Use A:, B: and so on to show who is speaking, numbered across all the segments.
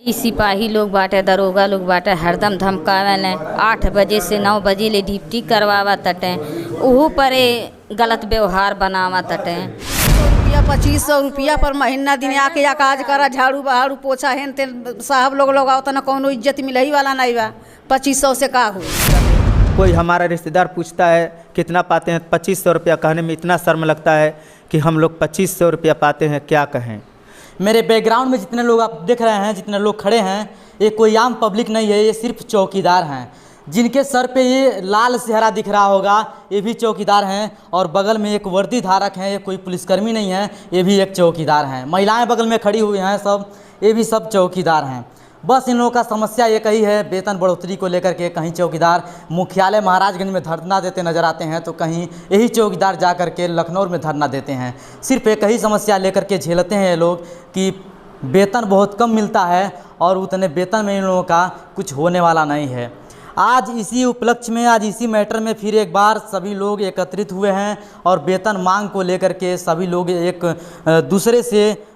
A: ई सिपाही लोग बाटे, दरोगा लोग बाटे, हरदम धमकावेले। 8 बजे से 9 बजे ले ड्यूटी करवावा तटे, उहू पर गलत व्यवहार बनावा तटे।
B: 2500 रुपया पर महीना दिन आके या काज करा, झाड़ू बहाड़ू पोछा हेन तेन साहब लोग लगाओ तना कौनो इज्जत मिलही वाला नहीं बा। 2500 से का हुई?
C: कोई हमारा रिश्तेदार पूछता है कितना पाते हैं, 2500 रुपया कहने में इतना शर्म लगता है कि हम लोग 2500 रुपया पाते हैं, क्या कहें।
D: मेरे बैकग्राउंड में जितने लोग आप देख रहे हैं, जितने लोग खड़े हैं, ये कोई आम पब्लिक नहीं है, ये सिर्फ चौकीदार हैं। जिनके सर पे ये लाल सेहरा दिख रहा होगा ये भी चौकीदार हैं, और बगल में एक वर्दी धारक हैं, ये कोई पुलिसकर्मी नहीं है, ये भी एक चौकीदार हैं। महिलाएं बगल में खड़ी हुई हैं, सब ये भी सब चौकीदार हैं। बस इन लोगों का समस्या एक ही है, वेतन बढ़ोतरी को लेकर के। कहीं चौकीदार मुख्यालय महाराजगंज में धरना देते नज़र आते हैं, तो कहीं यही चौकीदार जा कर के लखनऊ में धरना देते हैं। सिर्फ एक ही समस्या लेकर के झेलते हैं ये लोग कि वेतन बहुत कम मिलता है, और उतने वेतन में इन लोगों का कुछ होने वाला नहीं है। आज इसी उपलक्ष्य में, आज इसी मैटर में फिर एक बार सभी लोग एकत्रित हुए हैं, और वेतन मांग को लेकर के सभी लोग एक दूसरे से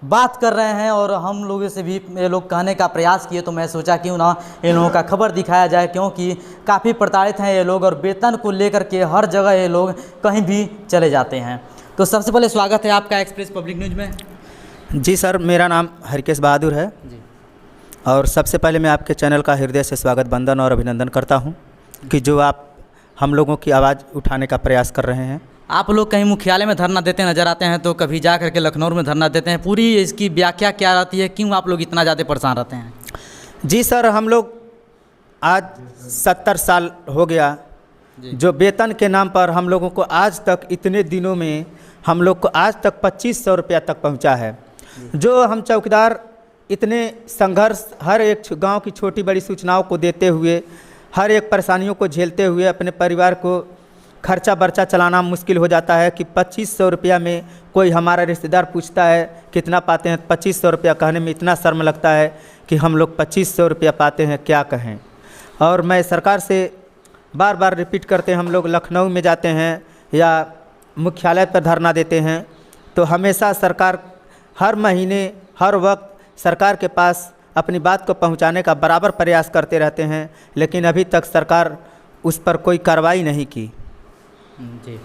D: बात कर रहे हैं, और हम लोगों से भी ये लोग कहने का प्रयास किए। तो मैं सोचा क्यों ना इन लोगों का खबर दिखाया जाए, क्योंकि काफ़ी प्रताड़ित हैं ये लोग, और वेतन को लेकर के हर जगह ये लोग कहीं भी चले जाते हैं। तो सबसे पहले स्वागत है आपका एक्सप्रेस पब्लिक न्यूज़ में।
C: जी सर, मेरा नाम हरकेश बहादुर है जी। और सबसे पहले मैं आपके चैनल का हृदय से स्वागत, वंदन और अभिनंदन करता हूं कि जो आप हम लोगों की आवाज़ उठाने का प्रयास कर रहे हैं।
D: आप लोग कहीं मुख्यालय में धरना देते नज़र आते हैं, तो कभी जा करके लखनऊ में धरना देते हैं। पूरी इसकी व्याख्या क्या रहती है, क्यों आप लोग इतना ज़्यादा परेशान रहते हैं?
C: जी सर, हम लोग आज 70 साल हो गया, जो वेतन के नाम पर हम लोगों को आज तक, इतने दिनों में हम लोग को आज तक 2500 रुपया तक पहुंचा है। जो हम चौकीदार इतने संघर्ष, हर एक गांव की छोटी बड़ी सूचनाओं को देते हुए, हर एक परेशानियों को झेलते हुए अपने परिवार को खर्चा बर्चा चलाना मुश्किल हो जाता है कि 2500 रुपया में कोई हमारा रिश्तेदार पूछता है कितना पाते हैं, 2500 रुपया कहने में इतना शर्म लगता है कि हम लोग 2500 रुपया पाते हैं, क्या कहें। और मैं सरकार से बार बार रिपीट करते हैं, हम लोग लखनऊ में जाते हैं या मुख्यालय पर धरना देते हैं, तो हमेशा सरकार हर महीने हर वक्त सरकार के पास अपनी बात को पहुंचाने का बराबर प्रयास करते रहते हैं, लेकिन अभी तक सरकार उस पर कोई कार्रवाई नहीं की
D: जी।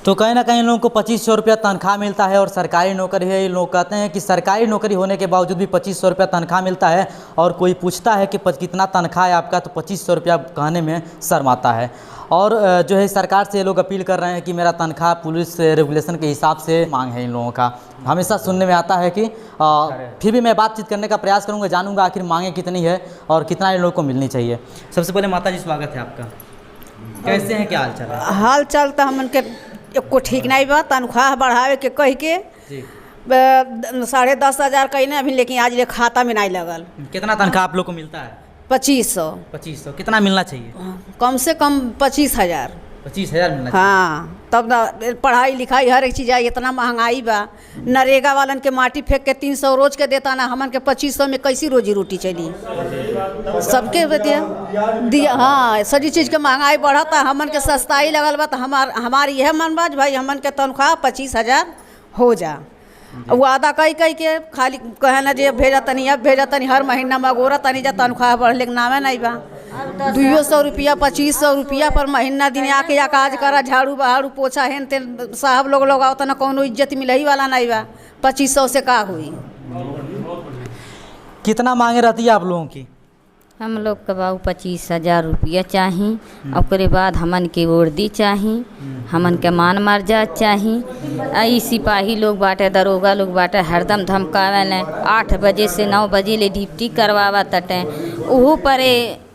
D: तो कहीं ना कहीं लोगों को 2500 रुपया तनख्वाह मिलता है, और सरकारी नौकरी है। ये लोग कहते हैं कि सरकारी नौकरी होने के बावजूद भी 2500 रुपया तनख्वाह मिलता है, और कोई पूछता है कि कितना तनख्वाह है आपका, तो 2500 रुपया कहने में शर्म आता है। और जो है सरकार से ये लोग अपील कर रहे हैं कि मेरा तनख्वाह पुलिस रेगुलेशन के हिसाब से मांग है इन लोगों का। हमेशा सुनने में आता है कि फिर भी मैं बातचीत करने का प्रयास करूँगा, जानूँगा आखिर मांगे कितनी है और कितना इन लोगों को मिलनी चाहिए। सबसे पहले माता जी स्वागत है आपका, कैसे हैं, क्या हाल चाल है?
B: हाल चाल तो हमन के एको ठीक नहीं बा। तनख्वाह बढ़ावे के कह के 10,500 कहने अभी, लेकिन आज ले खाता में नहीं लगल।
D: कितना तनख्वाह आप लोग को मिलता है?
B: 2500।
D: कितना मिलना चाहिए?
B: कम से कम 25,000।
D: 25,000 मिलना चाहिए।
B: हाँ, तब ना पढ़ाई लिखाई हर एक चीज़ आई, इतना महंगाई बा। नरेगा वालन के माटी फेंक के 300 रोज के देता ना, हमन के 2500 में कैसी रोजी रोटी चली? सबके दिया। हाँ, सभी चीज़ के महंगाई बढ़ता, हमन के सस्ताई लगल बा। तो हमारी यह मन बाज भाई, हमन के तनख्वाह 25,000 हो जा। वादा कई के खाली कहे ना जे भेजा तनी, अब भेजा तनी, हर महीना मगोरा तनी जा तनख्वाह बढ़ले के नामे नहीं बा। 200 रुपया 2500 रुपया पर महीना दिन आके या काज करा, झाड़ू बहाड़ू पोछा हेन तेन साहब लोग लगाओ तना कौनो इज्जत मिलही वाला नहीं बा। 2500 से का हुई?
D: कितना मांगे रहती है आप लोगों की?
A: हम लोग के बाबू 25,000 रुपया चाही, और बाद हमन के वर्दी चाही, हमन के मान मर्यादा चाही। ई सिपाही लोग बाटे, दरोगा लोग बाटे, हरदम धमकावेले। 8 बजे से 9 बजे ले ड्यूटी करवावा तटे, उहू पर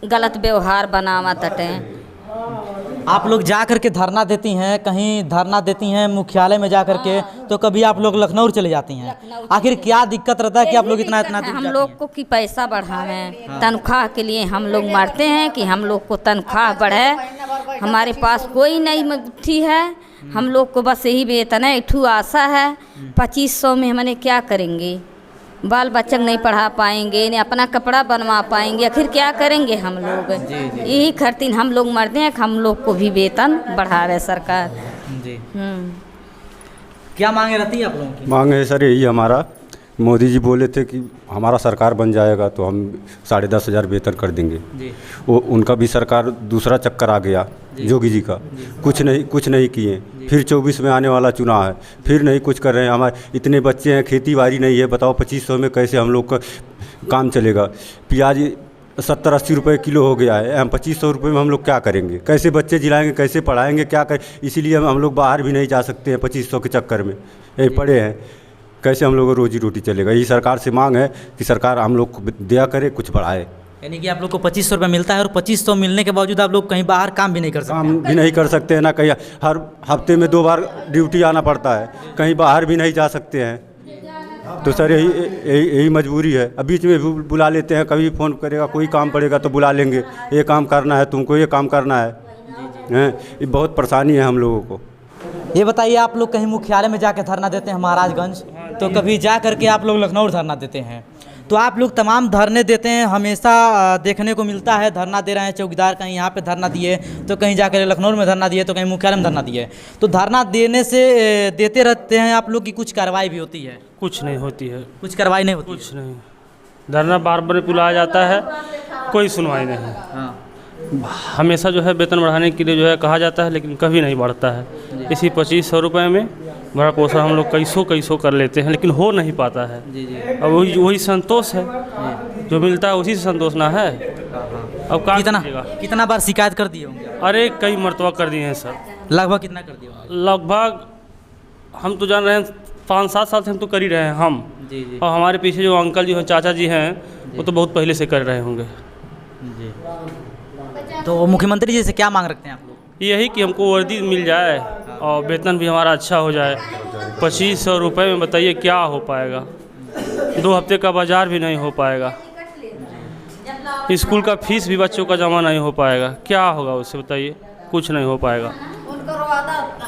A: गलत व्यवहार बनावा तटे।
D: आप लोग जा कर के धरना देती हैं, कहीं धरना देती हैं मुख्यालय में जा कर के, तो कभी आप लोग लखनऊ चले जाती हैं। आखिर क्या दिक्कत रहता है कि आप लोग इतना
A: हम लोग को कि पैसा बढ़ावें, तनख्वाह के लिए हम लोग मरते हैं कि हम लोग को तनख्वाह बढ़े। हमारे पास कोई नहीं थी है, हम लोग को बस यही वेतन है, इठू आशा है। 2500 में हमने क्या करेंगे? बाल बच्चों नहीं पढ़ा पाएंगे, नहीं अपना कपड़ा बनवा पाएंगे, आखिर क्या करेंगे हम लोग? यही खातिर हम लोग मरते हैं कि हम लोग को भी वेतन बढ़ा रहे सरकार।
D: जी। क्या मांगे रहती है आप लोगों की?
E: मांग है सर यही हमारा मोदी जी बोले थे कि हमारा सरकार बन जाएगा तो हम 10,500 वेतन कर देंगे। वो उनका भी सरकार दूसरा चक्कर आ गया योगी जी का, कुछ नहीं किए। फिर 24 में आने वाला चुनाव है, फिर नहीं कुछ कर रहे हैं। हमारे इतने बच्चे हैं, खेती बाड़ी नहीं है, बताओ 2500 में कैसे हम लोग का काम चलेगा। प्याज 70-80 रुपये किलो हो गया है, हम 2500 रुपये में हम लोग क्या करेंगे, कैसे बच्चे जिलाएंगे, कैसे पढ़ाएंगे, क्या करें। इसीलिए हम लोग बाहर भी नहीं जा सकते हैं 2500 के चक्कर में ये पड़े हैं। कैसे हम लोग को रोजी रोटी चलेगा। यही सरकार से मांग है कि सरकार हम लोग को दया करे, कुछ बढ़ाए।
D: यानी कि आप लोग को 2500 रुपये मिलता है और 2500 मिलने के बावजूद आप लोग कहीं बाहर काम भी नहीं कर सकते।
E: काम भी नहीं कर सकते हैं ना, कहीं हर हफ्ते में 2 बार ड्यूटी आना पड़ता है, कहीं बाहर भी नहीं जा सकते हैं। तो सर यही मजबूरी है। अब बीच में भी बुला लेते हैं, कभी फ़ोन करेगा, कोई काम पड़ेगा तो बुला लेंगे, ये काम करना है तुमको, ये काम करना है। ये बहुत परेशानी है हम लोगों को।
D: ये बताइए, आप लोग कहीं मुख्यालय में जाकर धरना देते हैं महाराजगंज, तो कभी जा करके आप लोग लखनऊ धरना देते हैं, तो आप लोग तमाम धरने देते हैं, हमेशा देखने को मिलता है धरना दे रहे हैं चौकीदार, कहीं यहाँ पे धरना दिए तो कहीं जाकर लखनऊ में धरना दिए तो कहीं मुख्यालय में धरना दिए। तो धरना देने से देते रहते हैं आप लोग की कुछ कार्रवाई भी होती है?
F: कुछ नहीं होती है,
D: कुछ कार्रवाई नहीं होती?
F: कुछ नहीं। धरना बार बार बुलाया जाता है, कोई सुनवाई नहीं।
D: हाँ।
F: हमेशा जो है वेतन बढ़ाने के लिए जो है कहा जाता है, लेकिन कभी नहीं बढ़ता है। इसी 2500 रुपये में भरण पोषण हम लोग कैसो कर लेते हैं, लेकिन हो नहीं पाता है। अब वही संतोष है, जो मिलता है उसी से संतोष ना है। अब
D: कितना बार शिकायत कर दिए होंगे?
F: अरे कई मरतबा कर दिए हैं सर।
D: लगभग कितना कर दिए होंगे?
F: लगभग हम तो जान रहे हैं 5-7 साल से हम तो कर ही रहे हैं हम।
D: जी।
F: और हमारे पीछे जो अंकल जी हैं, चाचा जी हैं, वो तो बहुत पहले से कर रहे होंगे।
D: जी। तो मुख्यमंत्री जी से क्या मांग रखते हैं आप लोग?
F: यही कि हमको वर्दी मिल जाए और वेतन भी हमारा अच्छा हो जाए। 2500 रुपये में बताइए क्या हो पाएगा? 2 हफ्ते का बाजार भी नहीं हो पाएगा, स्कूल का फीस भी बच्चों का जमा नहीं हो पाएगा। क्या होगा उससे बताइए? कुछ नहीं हो पाएगा।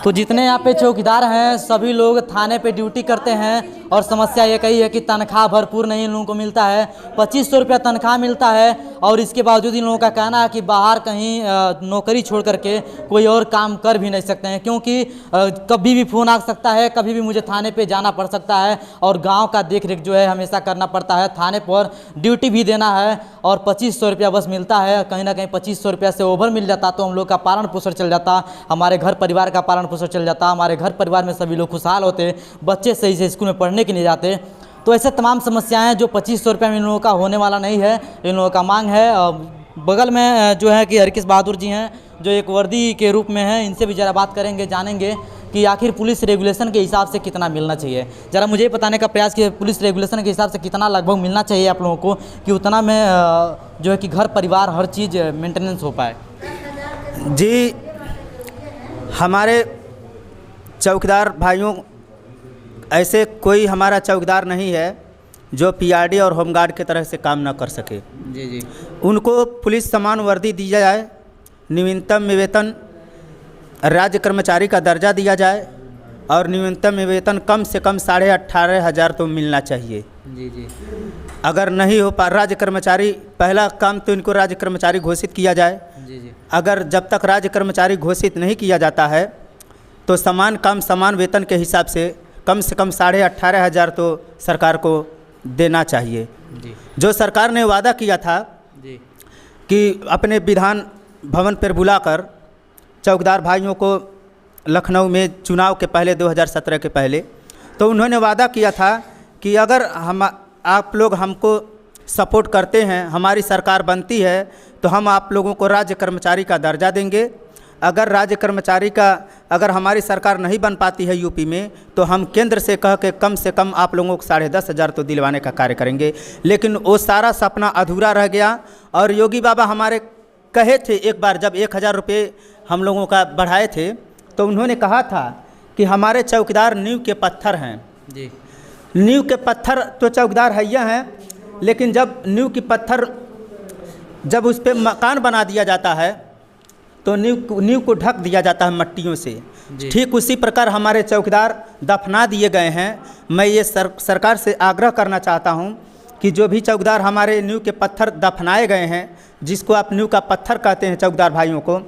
D: तो जितने यहाँ पे चौकीदार हैं सभी लोग थाने पे ड्यूटी करते हैं और समस्या ये कही है कि तनख्वाह भरपूर नहीं इन लोगों को मिलता है। 2500 रुपया तनख्वाह मिलता है और इसके बावजूद इन लोगों का कहना है कि बाहर कहीं नौकरी छोड़ करके कोई और काम कर भी नहीं सकते हैं, क्योंकि कभी भी फ़ोन आ सकता है, कभी भी मुझे थाने पे जाना पड़ सकता है और गांव का देख रेख जो है हमेशा करना पड़ता है, थाने पर ड्यूटी भी देना है और 2500 रुपया बस मिलता है। कहीं ना कहीं 2500 रुपया से ओवर मिल जाता तो हम लोग का पालन पोषण चल जाता, हमारे घर परिवार का पालन पोषण चल जाता, हमारे घर परिवार में सभी लोग खुशहाल होते, बच्चे सही से स्कूल में पढ़ने के लिए जाते। तो ऐसे तमाम समस्याएं जो 2500 रुपये में इन लोगों का होने वाला नहीं है, इन लोगों का मांग है। बगल में जो है कि हरकिस बहादुर जी हैं जो एक वर्दी के रूप में हैं, इनसे भी ज़रा बात करेंगे, जानेंगे कि आखिर पुलिस रेगुलेशन के हिसाब से कितना मिलना चाहिए। ज़रा मुझे बताने का प्रयास कि पुलिस रेगुलेशन के हिसाब से कितना लगभग मिलना चाहिए आप लोगों को कि उतना में जो है कि घर परिवार हर चीज़ मेंटेनेंस हो पाए।
C: जी, हमारे चौकीदार भाइयों, ऐसे कोई हमारा चौकीदार नहीं है जो पीआरडी और होमगार्ड के तरह से काम ना कर सके।
D: जी।
C: उनको पुलिस समान वर्दी दी जाए, न्यूनतम वेतन राज्य कर्मचारी का दर्जा दिया जाए और न्यूनतम वेतन कम से कम 18,500 तो मिलना चाहिए।
D: जी।
C: अगर नहीं हो पा राज्य कर्मचारी, पहला काम तो इनको राज्य कर्मचारी घोषित किया जाए।
D: जी।
C: अगर जब तक राज्य कर्मचारी घोषित नहीं किया जाता है तो समान काम समान वेतन के हिसाब से कम 18,500 तो सरकार को देना चाहिए।
D: जी।
C: जो सरकार ने वादा किया था
D: जी
C: कि अपने विधान भवन पर बुलाकर चौकीदार भाइयों को लखनऊ में चुनाव के पहले 2017 के पहले, तो उन्होंने वादा किया था कि अगर आप लोग हमको सपोर्ट करते हैं, हमारी सरकार बनती है तो हम आप लोगों को राज्य कर्मचारी का दर्जा देंगे। अगर राज्य कर्मचारी का अगर हमारी सरकार नहीं बन पाती है यूपी में तो हम केंद्र से कह के कम आप लोगों को 10,500 तो दिलवाने का कार्य करेंगे। लेकिन वो सारा सपना अधूरा रह गया और योगी बाबा हमारे कहे थे, एक बार जब 1,000 रुपये हम लोगों का बढ़ाए थे तो उन्होंने कहा था कि हमारे चौकीदार नींव के पत्थर हैं।
D: जी।
C: नींव के पत्थर तो चौकीदार हैया हैं, लेकिन जब नींव की पत्थर जब उस पर मकान बना दिया जाता है तो नींव को ढक दिया जाता है मट्टियों से। ठीक उसी प्रकार हमारे चौकीदार दफना दिए गए हैं। मैं ये सरकार से आग्रह करना चाहता हूँ कि जो भी चौकीदार हमारे नींव के पत्थर दफनाए गए हैं, जिसको आप नींव का पत्थर कहते हैं चौकीदार भाइयों को,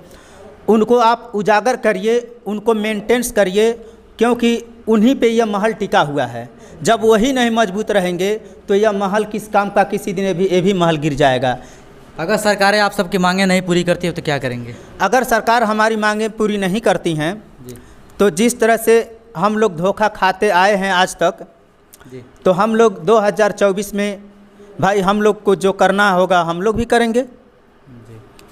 C: उनको आप उजागर करिए, उनको मेंटेनेंस करिए क्योंकि उन्हीं पे यह महल टिका हुआ है। जब वही नहीं मजबूत रहेंगे तो यह महल किस काम का, किसी दिन ये भी महल गिर जाएगा।
D: अगर सरकारें आप सबकी मांगें नहीं पूरी करती है तो क्या करेंगे?
C: अगर सरकार हमारी मांगें पूरी नहीं करती हैं तो जिस तरह से हम लोग धोखा खाते आए हैं आज तक, तो हम लोग 2024 में भाई हम लोग को जो करना होगा हम लोग भी करेंगे।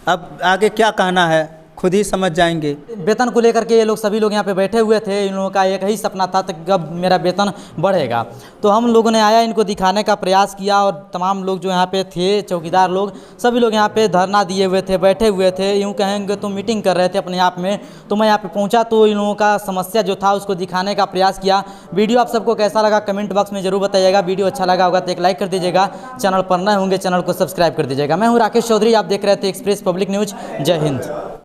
C: अब आगे क्या कहना है खुद ही समझ जाएंगे।
D: वेतन को लेकर के ये लोग सभी लोग यहाँ पे बैठे हुए थे। इन लोगों का एक ही सपना था कि कब मेरा वेतन बढ़ेगा। तो हम लोगों ने आया, इनको दिखाने का प्रयास किया और तमाम लोग जो यहाँ पे थे, चौकीदार लोग, सभी लोग यहाँ पे धरना दिए हुए थे, बैठे हुए थे। यूँ कहेंगे तो मीटिंग कर रहे थे अपने आप में। तो मैं यहाँ पे पहुँचा तो इन लोगों का समस्या जो था उसको दिखाने का प्रयास किया। वीडियो आप सबको कैसा लगा कमेंट बॉक्स में ज़रूर बताइएगा। वीडियो अच्छा लगा होगा तो एक लाइक कर दीजिएगा। चैनल पर नए होंगे चैनल को सब्सक्राइब कर दीजिएगा। मैं हूँ राकेश चौधरी, आप देख रहे थे एक्सप्रेस पब्लिक न्यूज़। जय हिंद।